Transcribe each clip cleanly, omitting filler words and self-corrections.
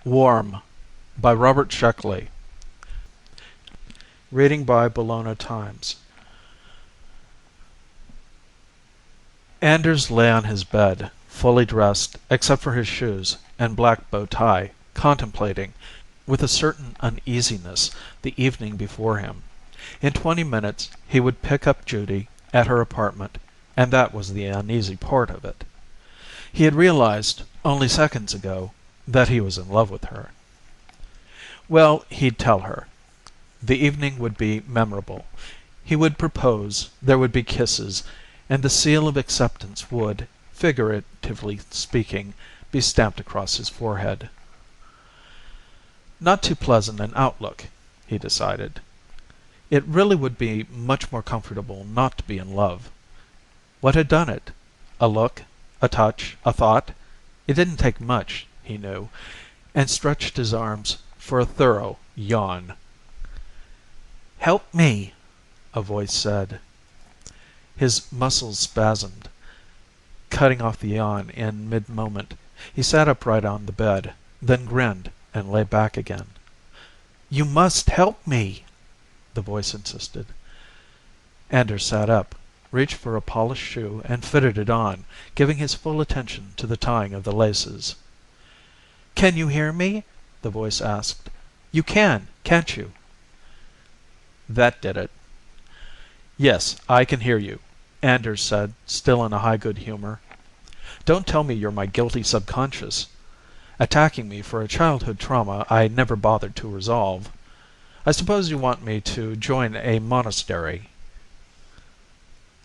Warm by Robert Sheckley. Reading by Bologna Times. Anders lay on his bed, fully dressed except for his shoes and black bow tie, contemplating, with a certain uneasiness, the evening before him. In 20 minutes he would pick up Judy at her apartment, and that was the uneasy part of it. He had realized, only seconds ago, that he was in love with her. Well, he'd tell her. The evening would be memorable. He would propose, there would be kisses, and the seal of acceptance would, figuratively speaking, be stamped across his forehead. Not too pleasant an outlook, he decided. It really would be much more comfortable not to be in love. What had done it? A look, a touch, a thought? It didn't take much, he knew, and stretched his arms for a thorough yawn. "Help me," a voice said. His muscles spasmed, cutting off the yawn in mid-moment. He sat upright on the bed, then grinned and lay back again. "You must help me," the voice insisted. Anders sat up, reached for a polished shoe and fitted it on, giving his full attention to the tying of the laces. "Can you hear me?" the voice asked. "You can, can't you?" That did it. "Yes, I can hear you," Anders said, still in a high good humor. "Don't tell me you're my guilty subconscious, attacking me for a childhood trauma I never bothered to resolve. I suppose you want me to join a monastery."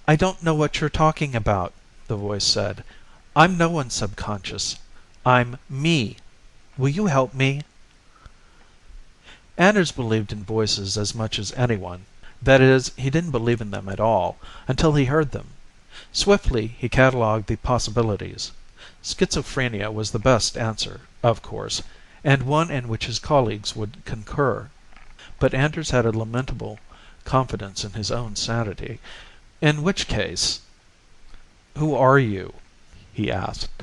"I don't know what you're talking about," the voice said. "I'm no one's subconscious. I'm me. Will you help me?" Anders believed in voices as much as anyone. That is, he didn't believe in them at all, until he heard them. Swiftly he catalogued the possibilities. Schizophrenia was the best answer, of course, and one in which his colleagues would concur. But Anders had a lamentable confidence in his own sanity. In which case... "Who are you?" he asked.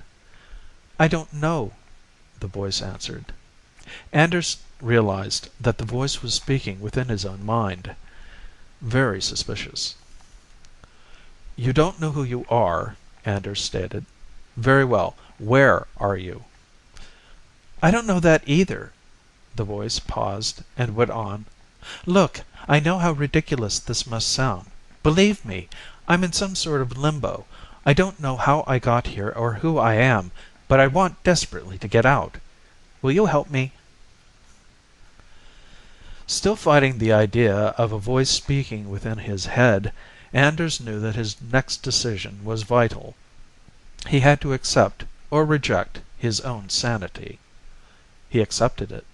"I don't know," the voice answered. Anders realized that the voice was speaking within his own mind. Very suspicious. "You don't know who you are," Anders stated. "Very well. Where are you?" "I don't know that either." The voice paused and went on. "Look, I know how ridiculous this must sound. Believe me, I'm in some sort of limbo. I don't know how I got here or who I am, but I want desperately to get out. Will you help me?" Still fighting the idea of a voice speaking within his head, Anders knew that his next decision was vital. He had to accept or reject his own sanity. He accepted it.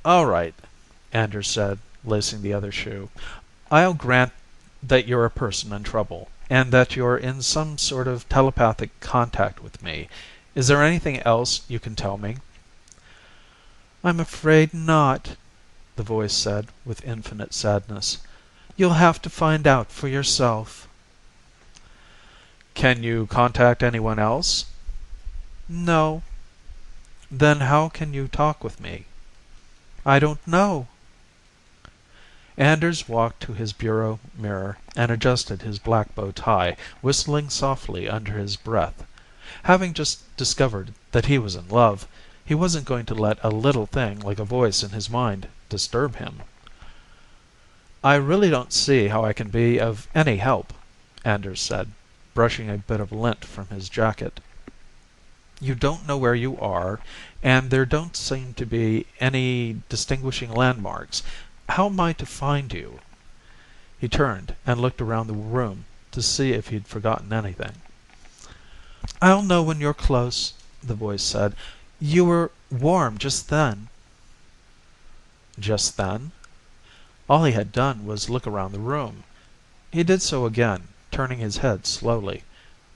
"All right," Anders said, lacing the other shoe. "I'll grant that you're a person in trouble, and that you're in some sort of telepathic contact with me. Is there anything else you can tell me?" "I'm afraid not," the voice said with infinite sadness. "You'll have to find out for yourself." "Can you contact anyone else?" "No." "Then how can you talk with me?" "I don't know." Anders walked to his bureau mirror and adjusted his black bow tie, whistling softly under his breath. Having just discovered that he was in love, he wasn't going to let a little thing like a voice in his mind disturb him. "I really don't see how I can be of any help," Anders said, brushing a bit of lint from his jacket. "You don't know where you are, and there don't seem to be any distinguishing landmarks. How am I to find you?" He turned and looked around the room to see if he'd forgotten anything. "I'll know when you're close," the voice said. "You were warm just then." Just then? All he had done was look around the room. He did so again, turning his head slowly.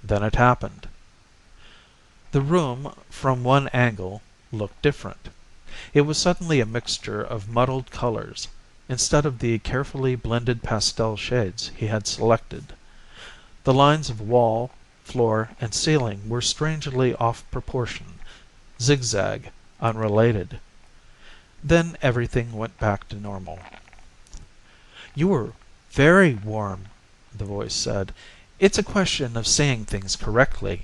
Then it happened. The room, from one angle, looked different. It was suddenly a mixture of muddled colors, instead of the carefully blended pastel shades he had selected. The lines of wall, floor, and ceiling were strangely off proportion. zigzag, unrelated. Then everything went back to normal. "You were very warm," the voice said. "It's a question of saying things correctly."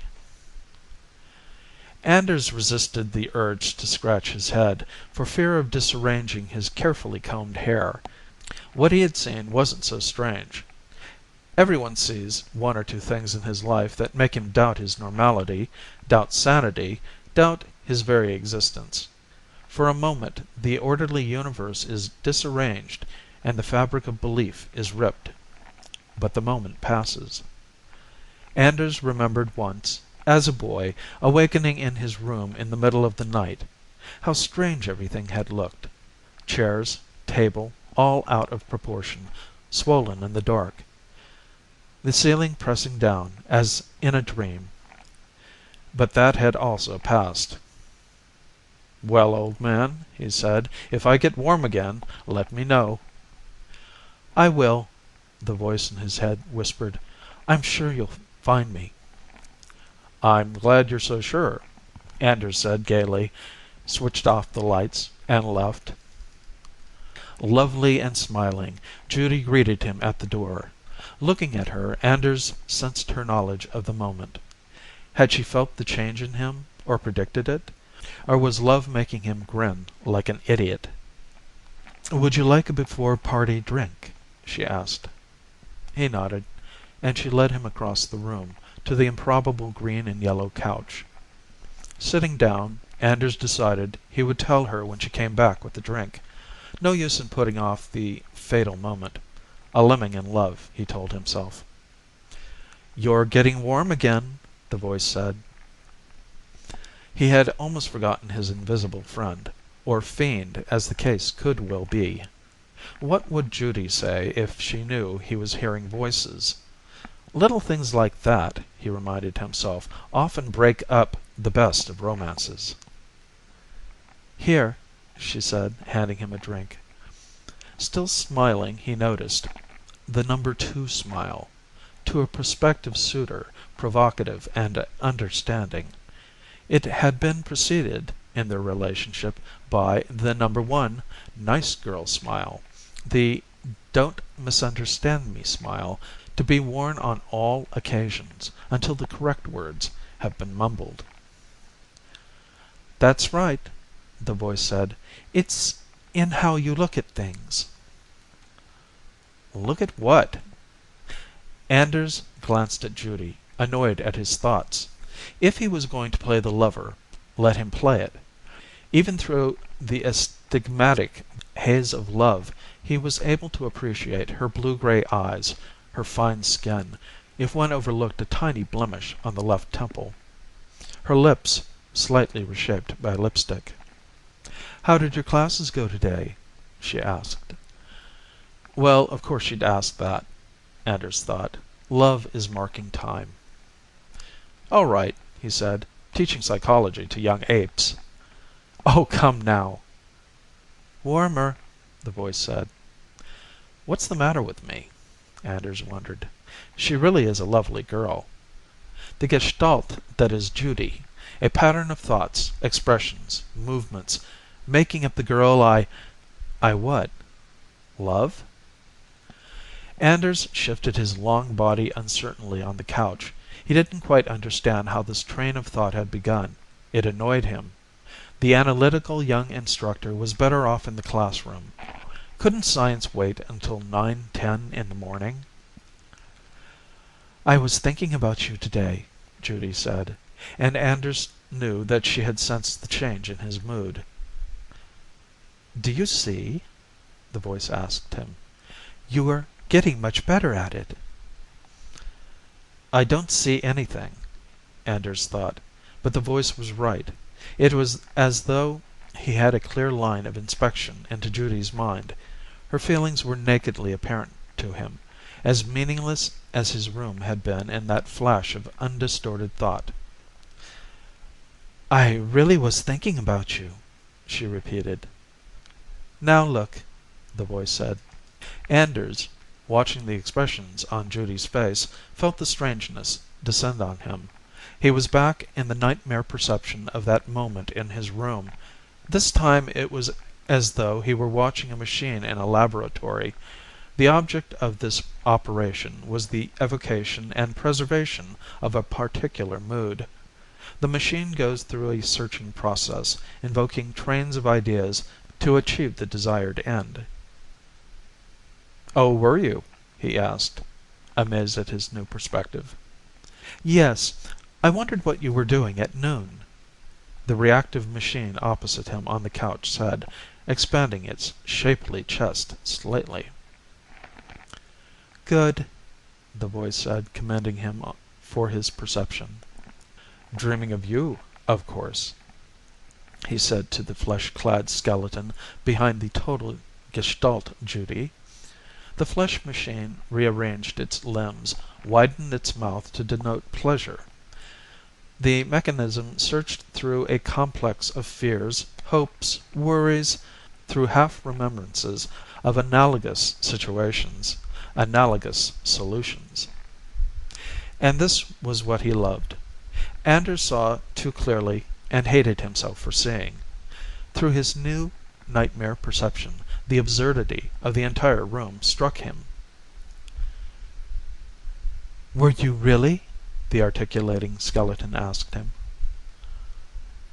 Anders resisted the urge to scratch his head, for fear of disarranging his carefully combed hair. What he had seen wasn't so strange. Everyone sees one or two things in his life that make him doubt his normality, doubt sanity, doubt his very existence. For a moment the orderly universe is disarranged and the fabric of belief is ripped. But the moment passes. Anders remembered once, as a boy, awakening in his room in the middle of the night. How strange everything had looked. Chairs, table, all out of proportion, swollen in the dark. The ceiling pressing down, as in a dream. But that had also passed. "Well, old man," he said, "if I get warm again, let me know." "I will," the voice in his head whispered. "I'm sure you'll find me." "I'm glad you're so sure," Anders said gaily, switched off the lights, and left. Lovely and smiling, Judy greeted him at the door. Looking at her, Anders sensed her knowledge of the moment. Had she felt the change in him, or predicted it? Or was love making him grin like an idiot? "Would you like a before-party drink?" she asked. He nodded, and she led him across the room, to the improbable green and yellow couch. Sitting down, Anders decided he would tell her when she came back with the drink. No use in putting off the fatal moment. A lemming in love, he told himself. "You're getting warm again," the voice said. He had almost forgotten his invisible friend, or fiend as the case could well be. What would Judy say if she knew he was hearing voices? Little things like that, he reminded himself, often break up the best of romances. "Here," she said, handing him a drink. Still smiling, he noticed the number 2 smile. To a prospective suitor, provocative and understanding. It had been preceded, in their relationship, by the number 1 nice girl smile, the don't misunderstand me smile, to be worn on all occasions, until the correct words have been mumbled. "That's right," the voice said. "It's in how you look at things." "Look at what?" Anders glanced at Judy, annoyed at his thoughts. If he was going to play the lover, let him play it. Even through the astigmatic haze of love, he was able to appreciate her blue-gray eyes, her fine skin, if one overlooked a tiny blemish on the left temple. Her lips, slightly reshaped by lipstick. "How did your classes go today?" she asked. Well, of course she'd ask that, Anders thought. Love is marking time. "All right," he said. "Teaching psychology to young apes." "Oh, come now." "Warmer," the voice said. What's the matter with me? Anders wondered. She really is a lovely girl. The gestalt that is Judy, a pattern of thoughts, expressions, movements, making up the girl I what? Love? Anders shifted his long body uncertainly on the couch. He didn't quite understand how this train of thought had begun. It annoyed him. The analytical young instructor was better off in the classroom. Couldn't science wait until 9:10 in the morning? "I was thinking about you today," Judy said, and Anders knew that she had sensed the change in his mood. "Do you see?" the voice asked him. "You are getting much better at it." "I don't see anything," Anders thought, but the voice was right. It was as though he had a clear line of inspection into Judy's mind. Her feelings were nakedly apparent to him, as meaningless as his room had been in that flash of undistorted thought. "I really was thinking about you," she repeated. "Now look," the voice said. Anders, watching the expressions on Judy's face, felt the strangeness descend on him. He was back in the nightmare perception of that moment in his room. This time it was as though he were watching a machine in a laboratory. The object of this operation was the evocation and preservation of a particular mood. The machine goes through a searching process, invoking trains of ideas to achieve the desired end. "Oh, were you?" he asked, amazed at his new perspective. "Yes. I wondered what you were doing at noon," the reactive machine opposite him on the couch said, expanding its shapely chest slightly. "Good," the voice said, commending him for his perception. "Dreaming of you, of course," he said to the flesh-clad skeleton behind the total Gestalt Judy. The flesh machine rearranged its limbs, widened its mouth to denote pleasure. The mechanism searched through a complex of fears, hopes, worries, through half-remembrances of analogous situations, analogous solutions. And this was what he loved. Anders saw too clearly and hated himself for seeing. Through his new nightmare perception, the absurdity of the entire room struck him. "Were you really?" the articulating skeleton asked him.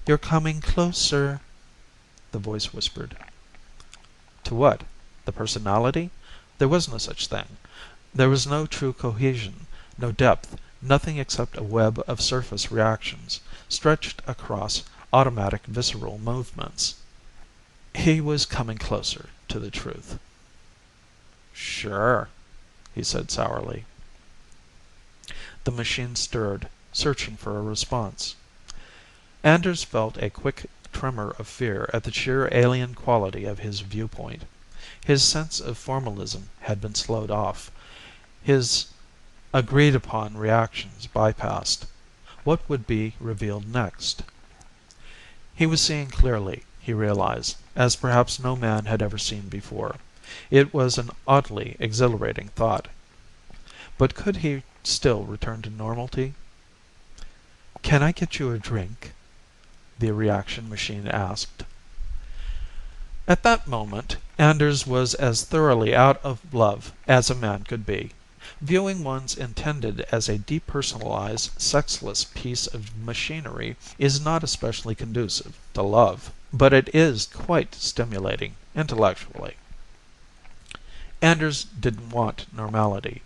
"You're coming closer," the voice whispered. To what? The personality? There was no such thing. There was no true cohesion, no depth, nothing except a web of surface reactions, stretched across automatic visceral movements. He was coming closer to the truth. "Sure," he said sourly. The machine stirred, searching for a response. Anders felt a quick tremor of fear at the sheer alien quality of his viewpoint. His sense of formalism had been slowed off, his agreed-upon reactions bypassed. What would be revealed next? He was seeing clearly, he realized, as perhaps no man had ever seen before. It was an oddly exhilarating thought. But could he still return to normality? "Can I get you a drink?" the reaction machine asked. At that moment, Anders was as thoroughly out of love as a man could be. Viewing one's intended as a depersonalized, sexless piece of machinery is not especially conducive to love, but it is quite stimulating, intellectually. Anders didn't want normality.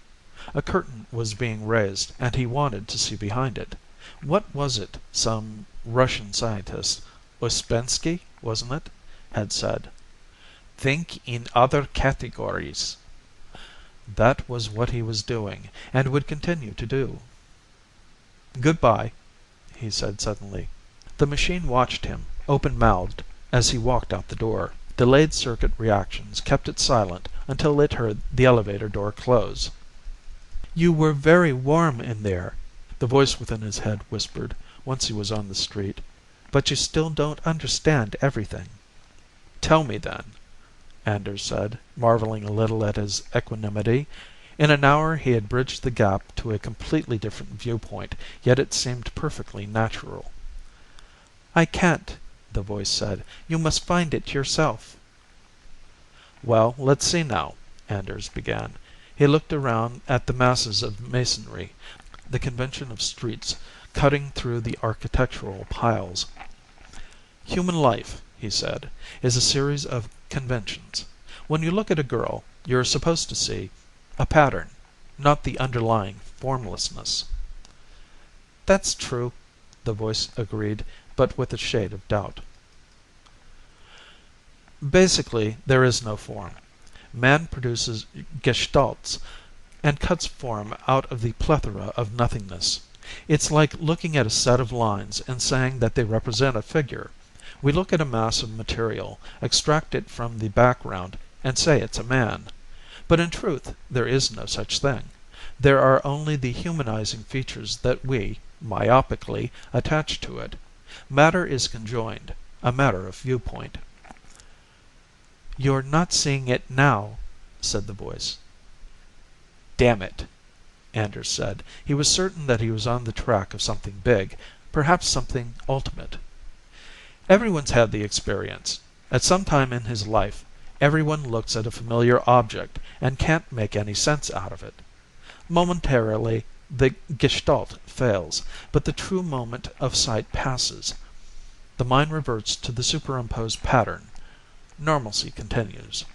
A curtain was being raised, and he wanted to see behind it. What was it some Russian scientist, Ouspensky, wasn't it, had said? "Think in other categories." That was what he was doing, and would continue to do. "Goodbye," he said suddenly. The machine watched him, open-mouthed, as he walked out the door. Delayed circuit reactions kept it silent until it heard the elevator door close. "You were very warm in there," the voice within his head whispered, once he was on the street. "But you still don't understand everything." "Tell me, then," Anders said, marveling a little at his equanimity. In an hour he had bridged the gap to a completely different viewpoint, yet it seemed perfectly natural. "I can't," the voice said. "You must find it yourself." "Well, let's see now," Anders began. He looked around at the masses of masonry, the convention of streets cutting through the architectural piles. "Human life," he said, "is a series of conventions. When you look at a girl, you're supposed to see a pattern, not the underlying formlessness." "That's true," the voice agreed, but with a shade of doubt. "Basically, there is no form. Man produces gestalts and cuts form out of the plethora of nothingness. It's like looking at a set of lines and saying that they represent a figure. We look at a mass of material, extract it from the background, and say it's a man. But in truth, there is no such thing. There are only the humanizing features that we, myopically, attach to it. Matter is conjoined, a matter of viewpoint." "You're not seeing it now," said the voice. "Damn it," Anders said. He was certain that he was on the track of something big, perhaps something ultimate. Everyone's had the experience. At some time in his life, everyone looks at a familiar object and can't make any sense out of it. Momentarily, the gestalt fails, but the true moment of sight passes. The mind reverts to the superimposed pattern. Normalcy continues.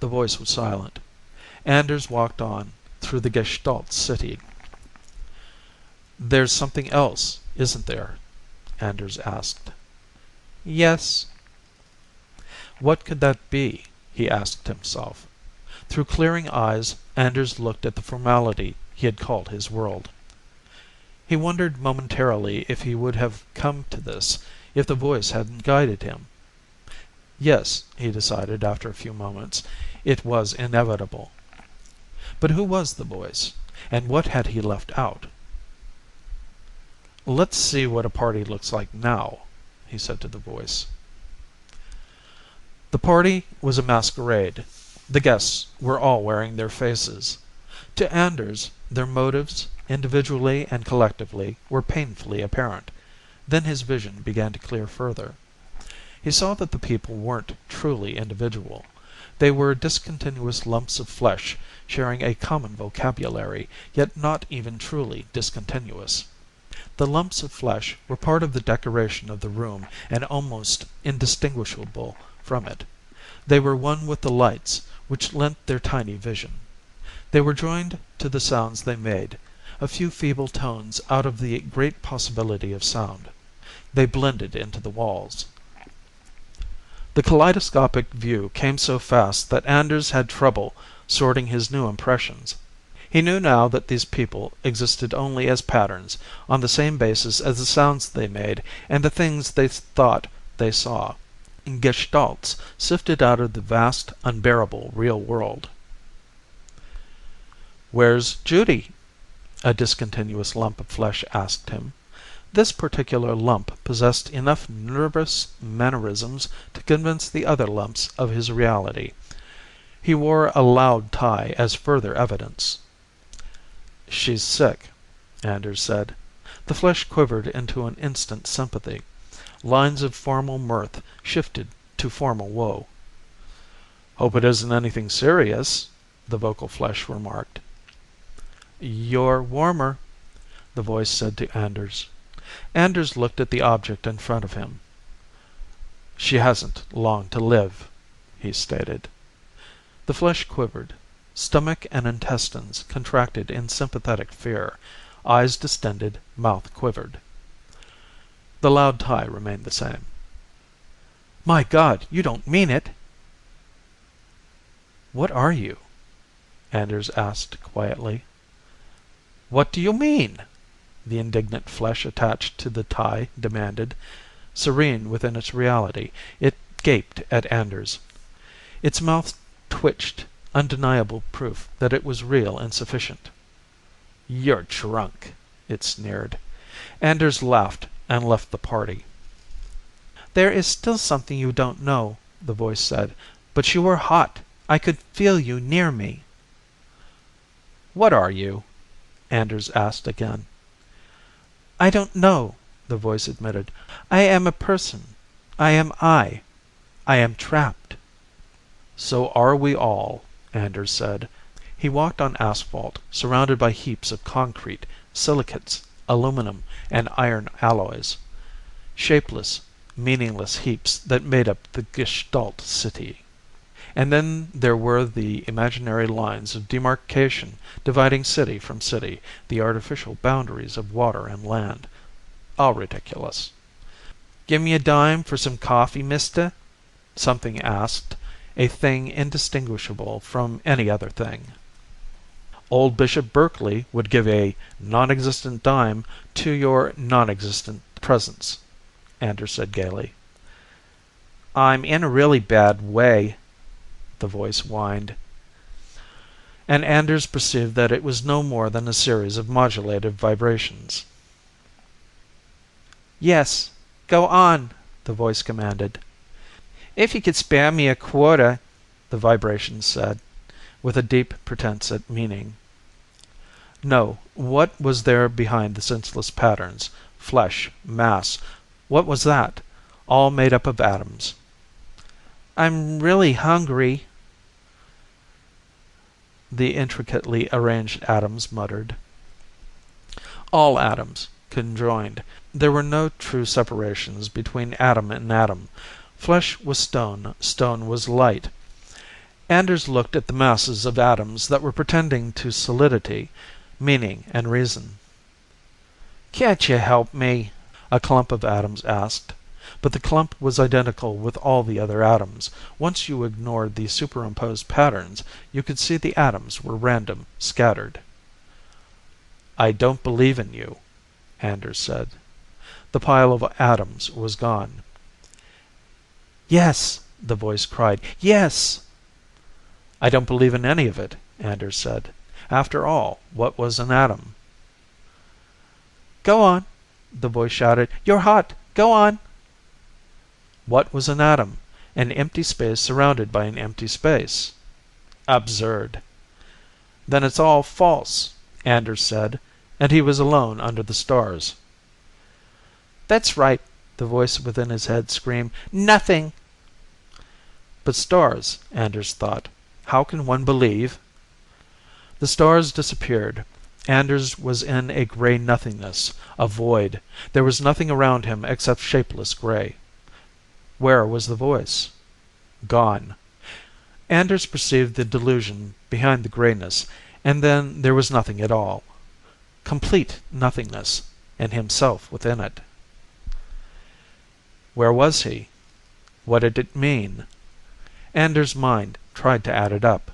The voice was silent. Anders walked on through the gestalt city. There's something else, isn't there? Anders asked. Yes. What could that be? He asked himself. Through clearing eyes, Anders looked at the formality he had called his world. He wondered momentarily if he would have come to this if the voice hadn't guided him. Yes, he decided after a few moments, it was inevitable. But who was the voice, and what had he left out? Let's see what a party looks like now, he said to the voice. The party was a masquerade. The guests were all wearing their faces. To Anders, their motives, individually and collectively, were painfully apparent. Then his vision began to clear further. He saw that the people weren't truly individual. They were discontinuous lumps of flesh sharing a common vocabulary, yet not even truly discontinuous. The lumps of flesh were part of the decoration of the room and almost indistinguishable from it. They were one with the lights, which lent their tiny vision. They were joined to the sounds they made, a few feeble tones out of the great possibility of sound. They blended into the walls. The kaleidoscopic view came so fast that Anders had trouble sorting his new impressions. He knew now that these people existed only as patterns, on the same basis as the sounds they made and the things they thought they saw. Gestalts sifted out of the vast, unbearable real world. Where's Judy? A discontinuous lump of flesh asked him. This particular lump possessed enough nervous mannerisms to convince the other lumps of his reality. He wore a loud tie as further evidence. She's sick, Anders said. The flesh quivered into an instant sympathy. Lines of formal mirth shifted to formal woe. Hope it isn't anything serious, the vocal flesh remarked. You're warmer, the voice said to Anders. Anders looked at the object in front of him. She hasn't long to live, he stated. The flesh quivered. Stomach and intestines contracted in sympathetic fear. Eyes distended, mouth quivered. The loud tie remained the same. My God, you don't mean it! What are you? Anders asked quietly. What do you mean? The indignant flesh attached to the tie demanded. Serene within its reality, it gaped at Anders. Its mouth twitched, undeniable proof that it was real and sufficient. You're drunk, it sneered. Anders laughed and left the party. There is still something you don't know, the voice said, but you were hot. I could feel you near me. What are you? Anders asked again. I don't know, the voice admitted. I am a person. I am I. I am trapped. So are we all, Anders said. He walked on asphalt, surrounded by heaps of concrete, silicates, aluminum, and iron alloys. Shapeless, meaningless heaps that made up the Gestalt city. And then there were the imaginary lines of demarcation dividing city from city, the artificial boundaries of water and land. All ridiculous. Give me a dime for some coffee, mister? Something asked, a thing indistinguishable from any other thing. Old Bishop Berkeley would give a non-existent dime to your non-existent presence, Anders said gaily. I'm in a really bad way, the voice whined. And Anders perceived that it was no more than a series of modulated vibrations. Yes, go on, the voice commanded. If you could spare me a quarter, the vibration said, with a deep pretense at meaning. No, what was there behind the senseless patterns? Flesh, mass. What was that? All made up of atoms. I'm really hungry, the intricately arranged atoms muttered. All atoms, conjoined. There were no true separations between atom and atom. Flesh was stone, stone was light. Anders looked at the masses of atoms that were pretending to solidity, meaning, and reason. Can't you help me? A clump of atoms asked. But the clump was identical with all the other atoms. Once you ignored the superimposed patterns, you could see the atoms were random, scattered. I don't believe in you, Anders said. The pile of atoms was gone. Yes, the voice cried. Yes! I don't believe in any of it, Anders said. After all, what was an atom? Go on, the voice shouted. You're hot. Go on. What was an atom? An empty space surrounded by an empty space. Absurd. Then it's all false, Anders said, and he was alone under the stars. That's right, the voice within his head screamed. Nothing! But stars, Anders thought. How can one believe? The stars disappeared. Anders was in a gray nothingness, a void. There was nothing around him except shapeless gray. Where was the voice? Gone. Anders perceived the delusion behind the grayness, and then there was nothing at all. Complete nothingness, and himself within it. Where was he? What did it mean? Anders' mind tried to add it up.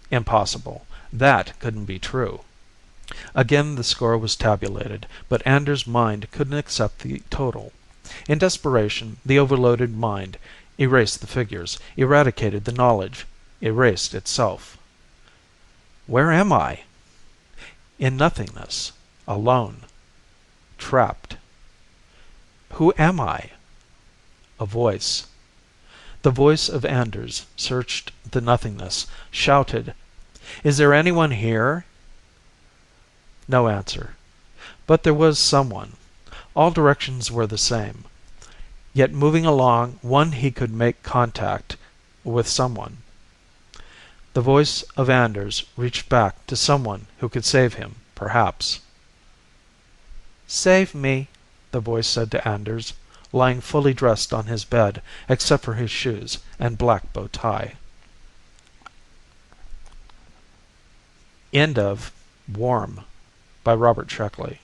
Impossible. That couldn't be true. Again the score was tabulated, but Anders' mind couldn't accept the total. In desperation, the overloaded mind erased the figures, eradicated the knowledge, erased itself. Where am I? In nothingness, alone, trapped. Who am I? A voice. The voice of Anders searched the nothingness, shouted, Is there anyone here? No answer. But there was someone. All directions were the same. Yet moving along one he could make contact with someone. The voice of Anders reached back to someone who could save him, perhaps. Save me, the voice said to Anders, lying fully dressed on his bed, except for his shoes and black bow tie. End of Warm by Robert Sheckley.